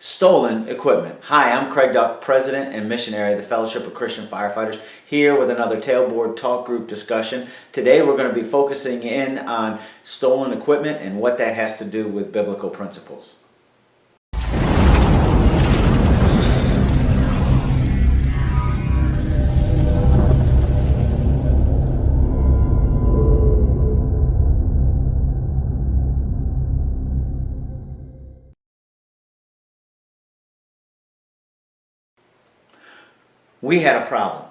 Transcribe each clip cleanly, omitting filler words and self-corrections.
Stolen equipment. Hi, I'm Craig Duck, President and Missionary of the Fellowship of Christian Firefighters, here with another Tailboard Talk Group discussion. Today we're going to be focusing in on stolen equipment and what that has to do with biblical principles. We had a problem.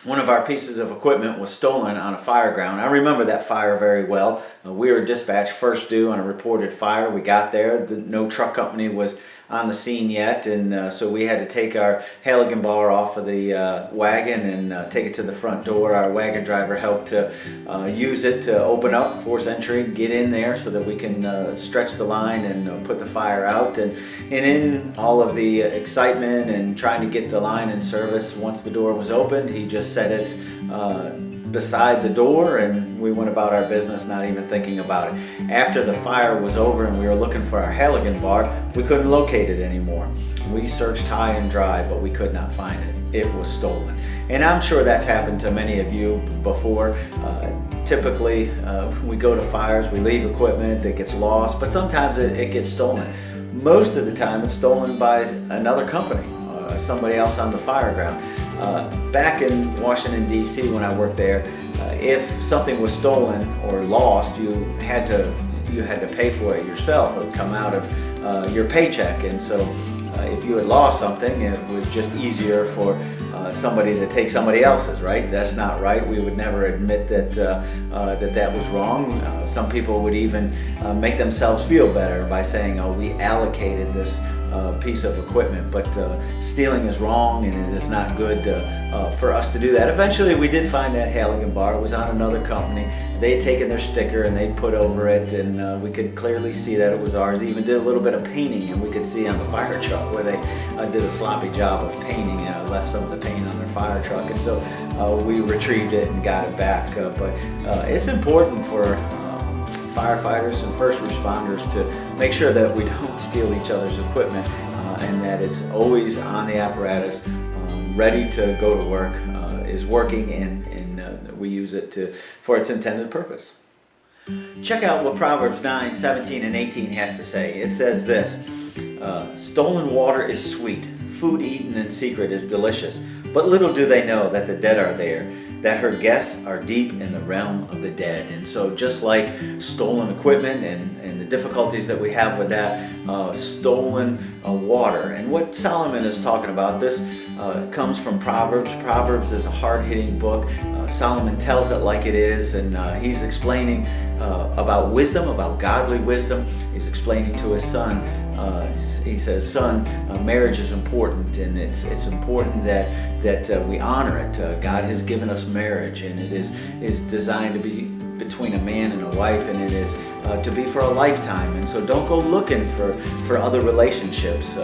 One of our pieces of equipment was stolen on a fire ground. I remember that fire very well. We were dispatched first due on a reported fire. We got there. No truck company was on the scene yet, and so we had to take our Halligan bar off of the wagon and take it to the front door. Our wagon driver helped to use it to open up, force entry, get in there so that we can stretch the line and put the fire out. And in all of the excitement and trying to get the line in service, once the door was opened, he just set it beside the door, and we went about our business not even thinking about it. After the fire was over and we were looking for our Halligan bar, we couldn't locate it anymore. We searched high and dry, but we could not find it. It was stolen. And I'm sure that's happened to many of you before. Typically, we go to fires, we leave equipment that gets lost, but sometimes it gets stolen. Most of the time it's stolen by another company, somebody else on the fire ground. Back in Washington, D.C., when I worked there, if something was stolen or lost, you had to pay for it yourself. It would come out of your paycheck. And so if you had lost something, it was just easier for somebody to take somebody else's, right? That's not right. We would never admit that that was wrong. Some people would even make themselves feel better by saying, oh, we allocated this piece of equipment, but stealing is wrong, and it is not good for us to do that. Eventually we did find that Halligan bar. It was on another company. They had taken their sticker and they put over it, and we could clearly see that it was ours. They even did a little bit of painting, and we could see on the fire truck where they did a sloppy job of painting, left some of the paint on their fire truck, and so we retrieved it and got it back. But it's important for firefighters and first responders to make sure that we don't steal each other's equipment, and that it's always on the apparatus, ready to go to work, is working, and we use it for its intended purpose. Check out what Proverbs 9, 17, and 18 has to say. It says this: stolen water is sweet, food eaten in secret is delicious, but little do they know that the dead are there, that her guests are deep in the realm of the dead. And so just like stolen equipment and the difficulties that we have with that, stolen water. And what Solomon is talking about, this comes from Proverbs. Proverbs is a hard-hitting book. Solomon tells it like it is, and he's explaining about wisdom, about godly wisdom. He's explaining to his son. He says, son, marriage is important, and it's important that we honor it. God has given us marriage, and it is designed to be between a man and a wife, and it is to be for a lifetime. And so don't go looking for other relationships.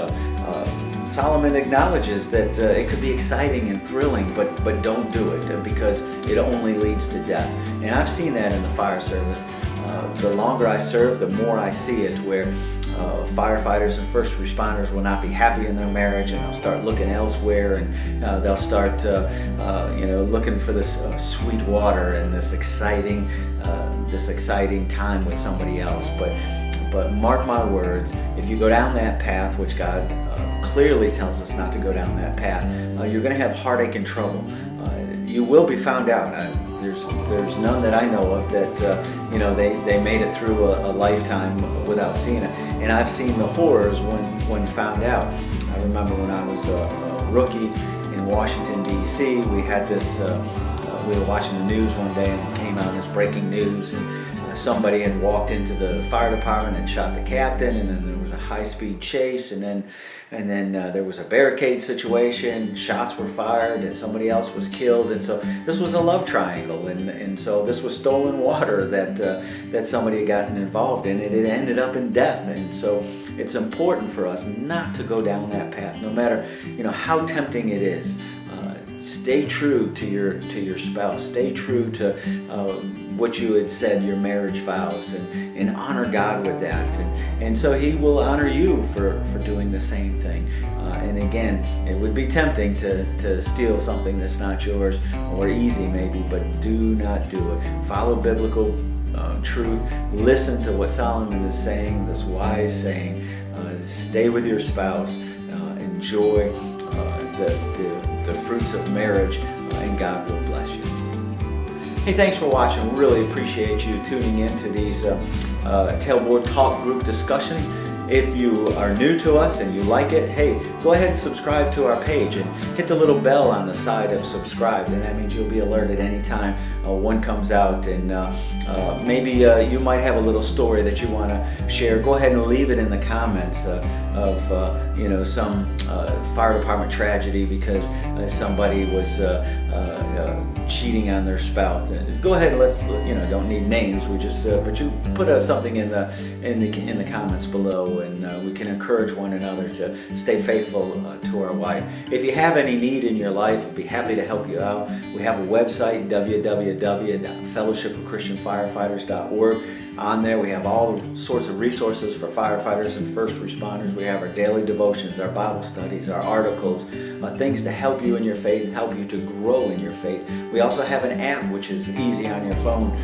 Solomon acknowledges that it could be exciting and thrilling, but don't do it, because it only leads to death. And I've seen that in the fire service. The longer I serve, the more I see it, where firefighters and first responders will not be happy in their marriage, and they'll start looking elsewhere, and they'll start looking for this sweet water and this exciting time with somebody else. But mark my words, if you go down that path, which God clearly tells us not to go down that path, you're going to have heartache and trouble. You will be found out. There's none that I know of that they made it through a lifetime without seeing it. And I've seen the horrors when found out. I remember when I was a rookie in Washington, D.C., we had this, we were watching the news one day, and it came out as breaking news, and somebody had walked into the fire department and shot the captain, and then there was a high-speed chase, and then there was a barricade situation, shots were fired, and somebody else was killed. And so this was a love triangle, and so this was stolen water that somebody had gotten involved in, and it ended up in death. And so it's important for us not to go down that path, no matter how tempting it is. Stay true to your spouse. Stay true to what you had said, your marriage vows, and honor God with that. And so He will honor you for doing the same thing. And again, it would be tempting to steal something that's not yours, or easy maybe, but do not do it. Follow biblical truth. Listen to what Solomon is saying, this wise saying. Stay with your spouse. Enjoy the fruits of marriage, and God will bless you. Hey, thanks for watching. Really appreciate you tuning in to these Tailboard Talk group discussions. If you are new to us and you like it, hey, go ahead and subscribe to our page and hit the little bell on the side of subscribe, and that means you'll be alerted anytime one comes out. And maybe you might have a little story that you want to share. Go ahead and leave it in the comments of some fire department tragedy because somebody was cheating on their spouse. Go ahead and let's don't need names. We just but you put something in the comments below, and we can encourage one another to stay faithful to our wife. If you have any need in your life, I'd be happy to help you out. We have a website, www.fellowshipofchristianfirefighters.org. On there we have all sorts of resources for firefighters and first responders. We have our daily devotions, our Bible studies, our articles, things to help you in your faith, help you to grow in your faith. We also have an app which is easy on your phone,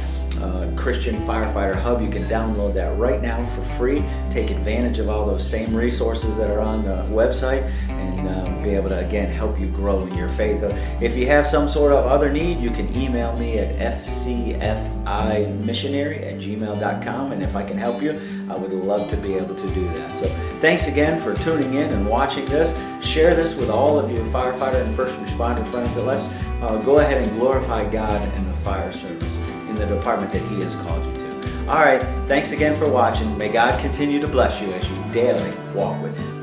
Christian Firefighter Hub. You can download that right now for free. Take advantage of all those same resources that are on the website, and be able to again help you grow in your faith. If you have some sort of other need, you can email me at fcfimissionary@gmail.com, and if I can help you, I would love to be able to do that. So thanks again for tuning in and watching this. Share this with all of your firefighter and first responder friends, and let's go ahead and glorify God in the fire service in the department that He has called you to. All right, thanks again for watching. May God continue to bless you as you daily walk with Him.